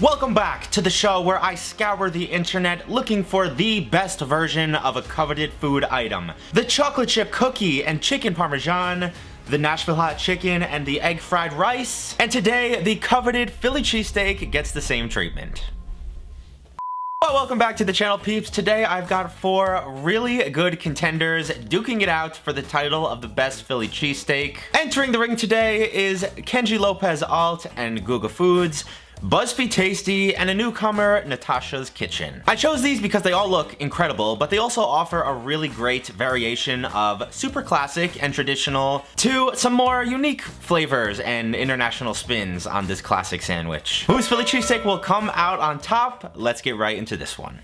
Welcome back to the show where I scour the internet looking for the best version of a coveted food item. The chocolate chip cookie and chicken parmesan, the Nashville hot chicken and the egg fried rice, and today the coveted Philly cheesesteak gets the same treatment. Well, welcome back to the channel, peeps. Today I've got 4 really good contenders duking it out for the title of the best Philly cheesesteak. Entering the ring today is Kenji Lopez-Alt and Guga Foods, BuzzFeed Tasty, and a newcomer, Natashas Kitchen. I chose these because they all look incredible, but they also offer a really great variation of super classic and traditional to some more unique flavors and international spins on this classic sandwich. Whose Philly cheesesteak will come out on top? Let's get right into this one.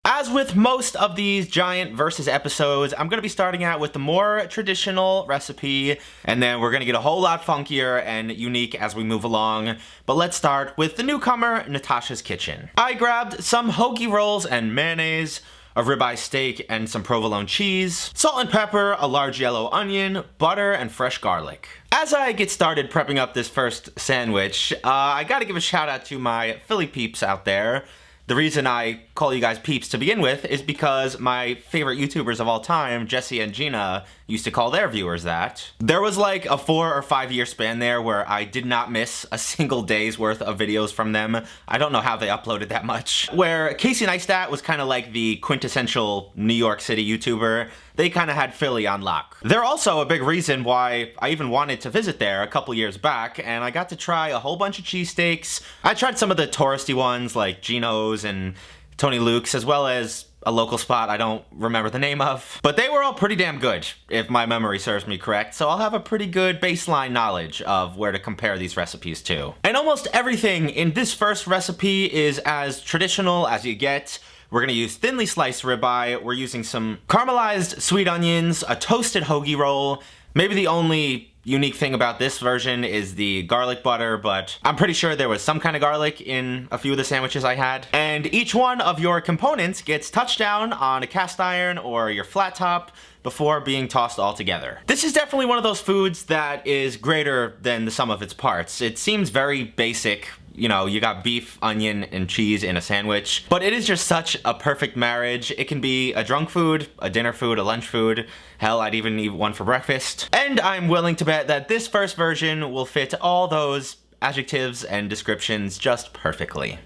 As with most of these giant versus episodes, I'm going to be starting out with the more traditional recipe, and then we're going to get a whole lot funkier and unique as we move along. But let's start with the newcomer, Natashas Kitchen. I grabbed some hoagie rolls and mayonnaise, a ribeye steak and some provolone cheese, salt and pepper, a large yellow onion, butter, and fresh garlic. As I get started prepping up this first sandwich, I gotta give a shout out to my Philly peeps out there. The reason I call you guys peeps to begin with is because my favorite YouTubers of all time, Jesse and Gina, used to call their viewers that. There was like a 4 or 5 year span there where I did not miss a single day's worth of videos from them. I don't know how they uploaded that much. Where Casey Neistat was kind of like the quintessential New York City YouTuber, they kind of had Philly on lock. They're also a big reason why I even wanted to visit there a couple years back, and I got to try a whole bunch of cheesesteaks. I tried some of the touristy ones like Gino's and Tony Luke's, as well as a local spot I don't remember the name of. But they were all pretty damn good, if my memory serves me correct, so I'll have a pretty good baseline knowledge of where to compare these recipes to. And almost everything in this first recipe is as traditional as you get. We're gonna use thinly sliced ribeye, we're using some caramelized sweet onions, a toasted hoagie roll. Maybe the only unique thing about this version is the garlic butter, but I'm pretty sure there was some kind of garlic in a few of the sandwiches I had. And each one of your components gets touched down on a cast iron or your flat top before being tossed all together. This is definitely one of those foods that is greater than the sum of its parts. It seems very basic. You know, you got beef, onion, and cheese in a sandwich, but it is just such a perfect marriage. It can be a drunk food, a dinner food, a lunch food. Hell, I'd even eat one for breakfast. And I'm willing to bet that this first version will fit all those adjectives and descriptions just perfectly.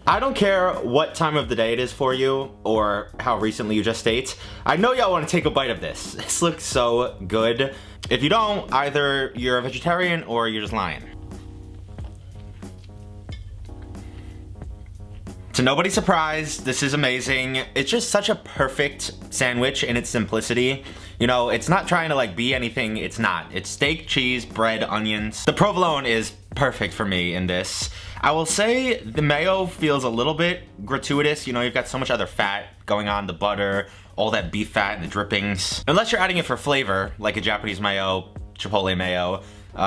I don't care what time of the day it is for you, or how recently you just ate. I know y'all want to take a bite of this. This looks so good. If you don't, either you're a vegetarian or you're just lying. To nobody's surprise, this is amazing. It's just such a perfect sandwich in its simplicity. You know, it's not trying to like be anything it's not. It's steak, cheese, bread, onions. The provolone is perfect for me in this. I will say the mayo feels a little bit gratuitous. You know, you've got so much other fat going on, the butter, all that beef fat and the drippings. Unless you're adding it for flavor, like a Japanese mayo, chipotle mayo,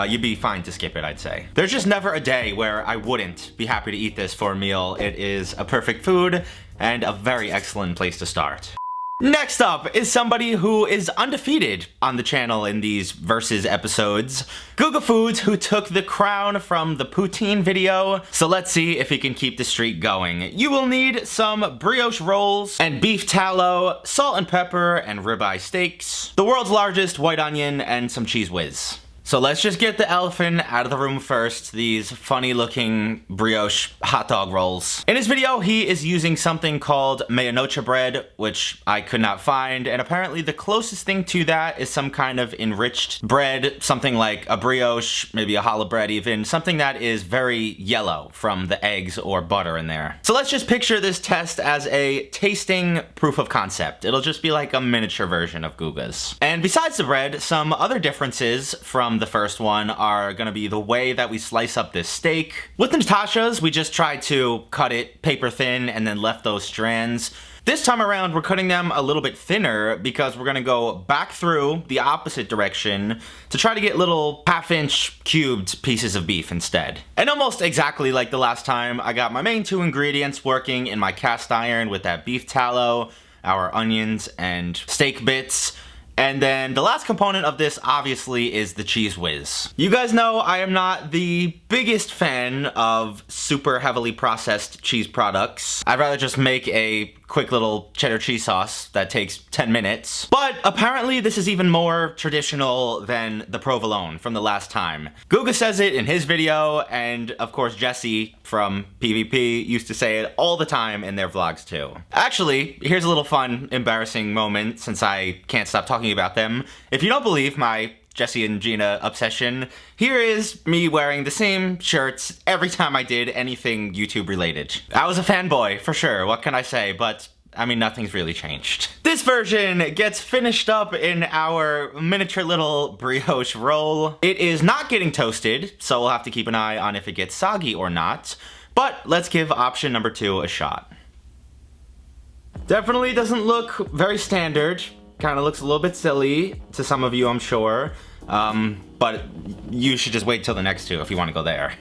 you'd be fine to skip it, I'd say. There's just never a day where I wouldn't be happy to eat this for a meal. It is a perfect food and a very excellent place to start. Next up is somebody who is undefeated on the channel in these versus episodes. Guga Foods, who took the crown from the poutine video. So let's see if he can keep the streak going. You will need some brioche rolls and beef tallow, salt and pepper, and ribeye steaks, the world's largest white onion, and some cheese whiz. So let's just get the elephant out of the room first, these funny looking brioche hot dog rolls. In his video, he is using something called medianoche bread, which I could not find, and apparently the closest thing to that is some kind of enriched bread, something like a brioche, maybe a challah bread even, something that is very yellow from the eggs or butter in there. So let's just picture this test as a tasting proof of concept. It'll just be like a miniature version of Guga's. And besides the bread, some other differences from the first one are gonna be the way that we slice up this steak. With the Natashas, we just tried to cut it paper thin and then left those strands. This time around, we're cutting them a little bit thinner because we're gonna go back through the opposite direction to try to get little half-inch cubed pieces of beef instead. And almost exactly like the last time, I got my main 2 ingredients working in my cast iron with that beef tallow, our onions and steak bits, And then the last component of this obviously is the cheese whiz. You guys know I am not the biggest fan of super heavily processed cheese products. I'd rather just make a quick little cheddar cheese sauce that takes 10 minutes. But apparently this is even more traditional than the provolone from the last time. Guga says it in his video, and of course Jesse from PvP used to say it all the time in their vlogs too. Actually, here's a little fun, embarrassing moment since I can't stop talking about them. If you don't believe my Jesse and Gina obsession, here is me wearing the same shirts every time I did anything YouTube related. I was a fanboy, for sure, what can I say, but I mean, nothing's really changed. This version gets finished up in our miniature little brioche roll. It is not getting toasted, so we'll have to keep an eye on if it gets soggy or not, but let's give option number 2 a shot. Definitely doesn't look very standard. Kind of looks a little bit silly to some of you, I'm sure. But you should just wait till the next 2 if you want to go there.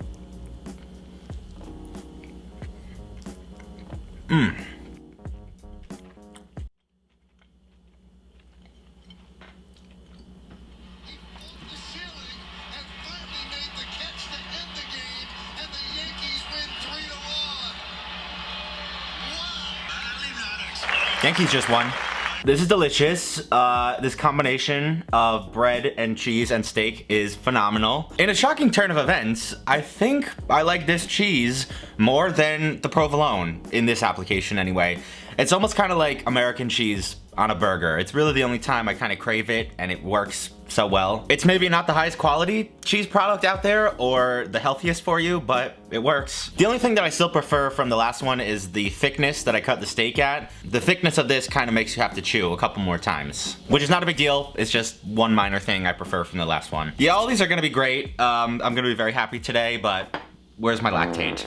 Yankees just won. This is delicious. This combination of bread and cheese and steak is phenomenal. In a shocking turn of events, I think I like this cheese more than the provolone in this application anyway. It's almost kind of like American cheese on a burger. It's really the only time I kind of crave it, and it works so well. It's maybe not the highest quality cheese product out there or the healthiest for you, but it works. The only thing that I still prefer from the last one is the thickness that I cut the steak at. The thickness of this kind of makes you have to chew a couple more times, which is not a big deal. It's just one minor thing I prefer from the last one. Yeah, all these are gonna be great. I'm gonna be very happy today, but where's my lactate?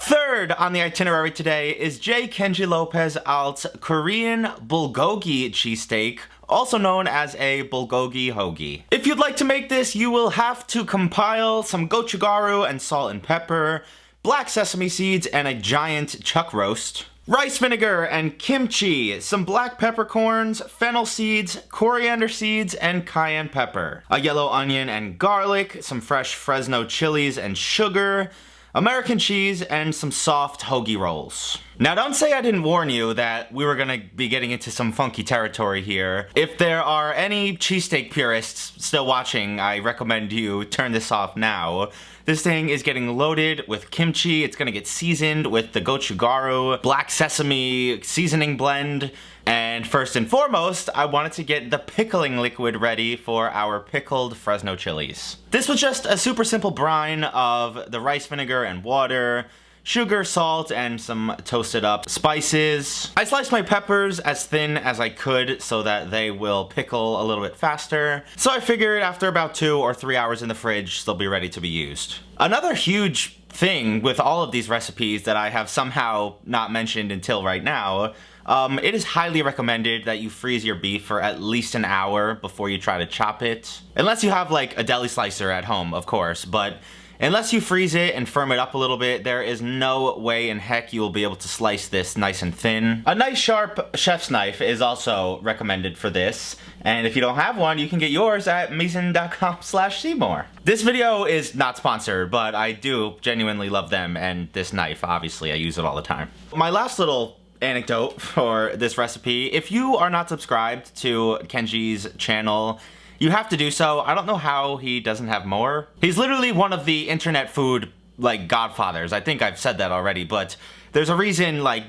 Third on the itinerary today is Kenji Lopez-Alt's Korean bulgogi cheesesteak, also known as a bulgogi hoagie. If you'd like to make this, you will have to compile some gochugaru and salt and pepper, black sesame seeds and a giant chuck roast, rice vinegar and kimchi, some black peppercorns, fennel seeds, coriander seeds, and cayenne pepper, a yellow onion and garlic, some fresh Fresno chilies and sugar, American cheese, and some soft hoagie rolls. Now don't say I didn't warn you that we were gonna be getting into some funky territory here. If there are any cheesesteak purists still watching, I recommend you turn this off now. This thing is getting loaded with kimchi. It's gonna get seasoned with the gochugaru, black sesame seasoning blend, and first and foremost, I wanted to get the pickling liquid ready for our pickled Fresno chilies. This was just a super simple brine of the rice vinegar and water, sugar, salt, and some toasted up spices. I sliced my peppers as thin as I could so that they will pickle a little bit faster. So I figured after about 2 or 3 hours in the fridge, they'll be ready to be used. Another huge thing with all of these recipes that I have somehow not mentioned until right now, it is highly recommended that you freeze your beef for at least an hour before you try to chop it. Unless you have like a deli slicer at home, of course, but unless you freeze it and firm it up a little bit, there is no way in heck you will be able to slice this nice and thin. A nice sharp chef's knife is also recommended for this, and if you don't have one, you can get yours at mason.com/Seymour. This video is not sponsored, but I do genuinely love them, and this knife, obviously, I use it all the time. My last little anecdote for this recipe, if you are not subscribed to Kenji's channel, you have to do so. I don't know how he doesn't have more. He's literally one of the internet food, like, godfathers. I think I've said that already, but there's a reason, like,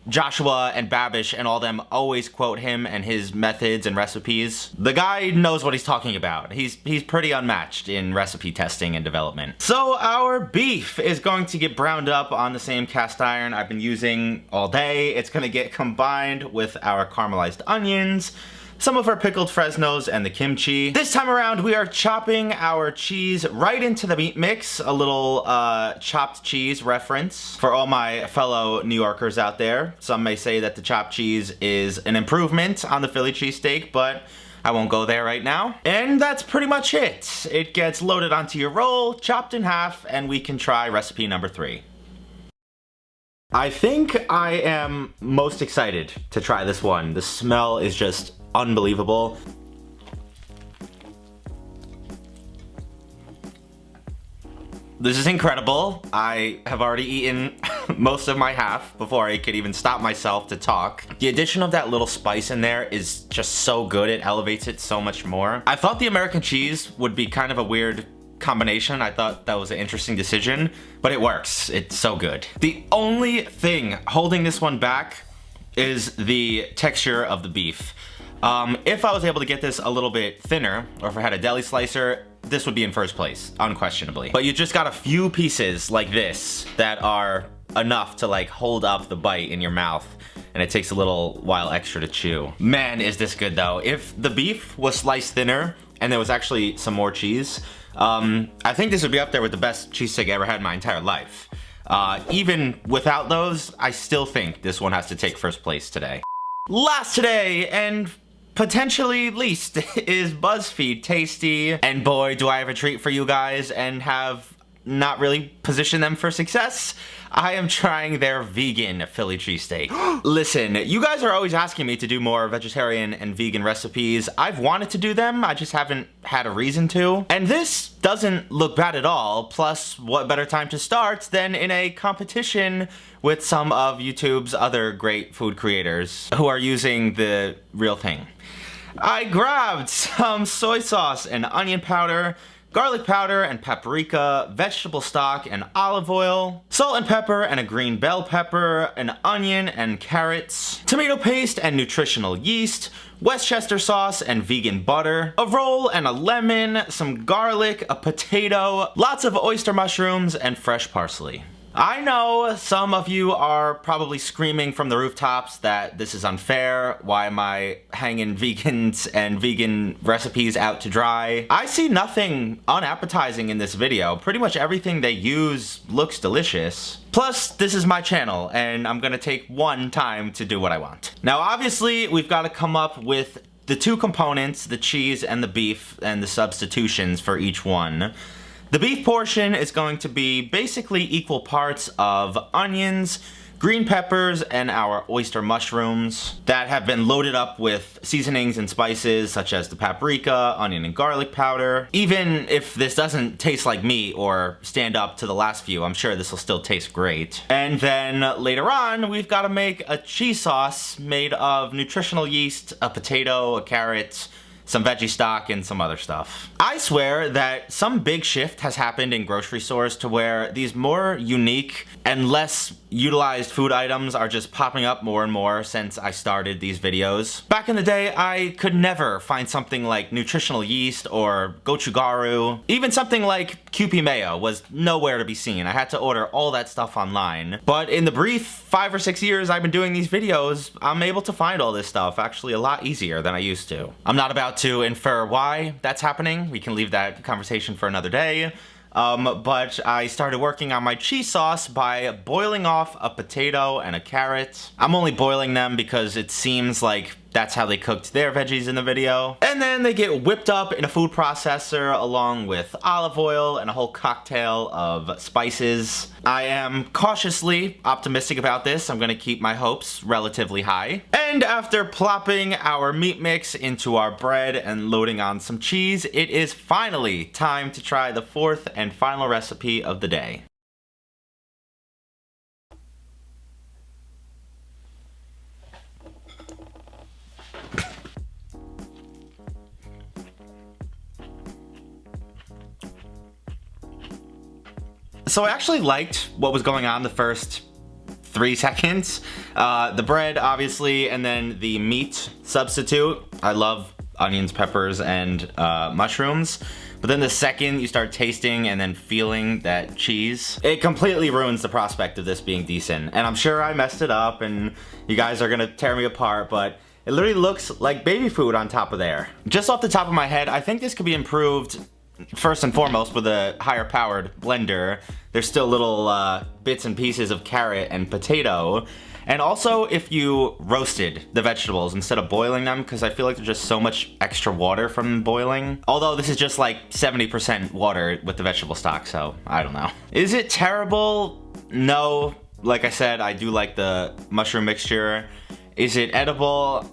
Joshua and Babish and all them always quote him and his methods and recipes. The guy knows what he's talking about. He's pretty unmatched in recipe testing and development. So our beef is going to get browned up on the same cast iron I've been using all day. It's gonna get combined with our caramelized onions, some of our pickled Fresnos, and the kimchi. This time around, we are chopping our cheese right into the meat mix. A little chopped cheese reference for all my fellow New Yorkers out there. Some may say that the chopped cheese is an improvement on the Philly cheesesteak, but I won't go there right now. And that's pretty much it. It gets loaded onto your roll, chopped in half, and we can try recipe number 3. I think I am most excited to try this one. The smell is just unbelievable. This is incredible. I have already eaten most of my half before I could even stop myself to talk. The addition of that little spice in there is just so good. It elevates it so much more. I thought the American cheese would be kind of a weird combination. I thought that was an interesting decision, but it works. It's so good. The only thing holding this one back is the texture of the beef. If I was able to get this a little bit thinner, or if I had a deli slicer, this would be in first place, unquestionably. But you just got a few pieces like this that are enough to like hold up the bite in your mouth, and it takes a little while extra to chew. Man, is this good though. If the beef was sliced thinner and there was actually some more cheese, I think this would be up there with the best cheesesteak I ever had in my entire life. Even without those, I still think this one has to take first place today. Last today, and potentially least, is BuzzFeed Tasty. And boy, do I have a treat for you guys and have not really positioned them for success. I am trying their vegan Philly cheesesteak. Listen, you guys are always asking me to do more vegetarian and vegan recipes. I've wanted to do them, I just haven't had a reason to. And this doesn't look bad at all. Plus, what better time to start than in a competition with some of YouTube's other great food creators who are using the real thing. I grabbed some soy sauce and onion powder, garlic powder and paprika, vegetable stock and olive oil, salt and pepper and a green bell pepper, an onion and carrots, tomato paste and nutritional yeast, Westchester sauce and vegan butter, a roll and a lemon, some garlic, a potato, lots of oyster mushrooms, and fresh parsley. I know some of you are probably screaming from the rooftops that this is unfair. Why am I hanging vegans and vegan recipes out to dry? I see nothing unappetizing in this video. Pretty much everything they use looks delicious. Plus, this is my channel, and I'm gonna take one time to do what I want. Now, obviously, we've gotta come up with the two components, the cheese and the beef, and the substitutions for each one. The beef portion is going to be basically equal parts of onions, green peppers, and our oyster mushrooms that have been loaded up with seasonings and spices such as the paprika, onion and garlic powder. Even if this doesn't taste like meat or stand up to the last few, I'm sure this will still taste great. And then later on, we've got to make a cheese sauce made of nutritional yeast, a potato, a carrot, some veggie stock, and some other stuff. I swear that some big shift has happened in grocery stores to where these more unique and less utilized food items are just popping up more and more since I started these videos. Back in the day, I could never find something like nutritional yeast or gochugaru. Even something like Kewpie mayo was nowhere to be seen. I had to order all that stuff online. But in the brief 5 or 6 years I've been doing these videos, I'm able to find all this stuff actually a lot easier than I used to. I'm not about to infer why that's happening. We can leave that conversation for another day. But I started working on my cheese sauce by boiling off a potato and a carrot. I'm only boiling them because it seems like that's how they cooked their veggies in the video. And then they get whipped up in a food processor along with olive oil and a whole cocktail of spices. I am cautiously optimistic about this. I'm gonna keep my hopes relatively high. And after plopping our meat mix into our bread and loading on some cheese, it is finally time to try the fourth and final recipe of the day. So I actually liked what was going on the first 3 seconds. The bread, obviously, and then the meat substitute. I love onions, peppers, and mushrooms. But then the second you start tasting and then feeling that cheese, it completely ruins the prospect of this being decent. And I'm sure I messed it up and you guys are gonna tear me apart, but it literally looks like baby food on top of there. Just off the top of my head, I think this could be improved first and foremost with a higher powered blender. There's still little bits and pieces of carrot and potato. And also if you roasted the vegetables instead of boiling them, because I feel like there's just so much extra water from boiling. Although this is just like 70% water with the vegetable stock, so I don't know. Is it terrible? No. Like I said, I do like the mushroom mixture. Is it edible?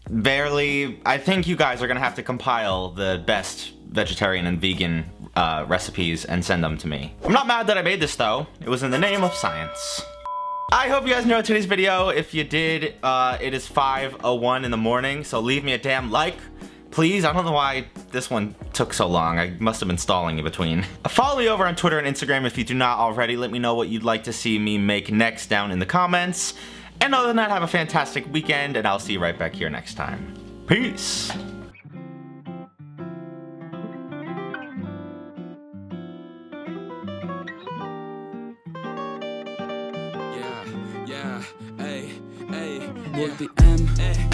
Barely. I think you guys are gonna have to compile the best vegetarian and vegan recipes and send them to me. I'm not mad that I made this though. It was in the name of science. I hope you guys enjoyed today's video. If you did, it is 5:01 in the morning, so leave me a damn like. Please, I don't know why this one took so long. I must have been stalling in between. Follow me over on Twitter and Instagram if you do not already. Let me know what you'd like to see me make next down in the comments. And other than that, have a fantastic weekend, and I'll see you right back here next time. Peace! With the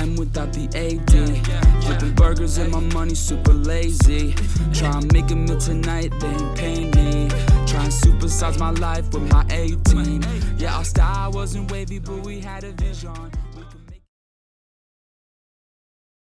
M without the AD. Flipping burgers and my money super lazy. Try and make a meal tonight, they ain't paying me. Try and supersize my life with my A-team. Yeah, our style wasn't wavy, but we had a vision.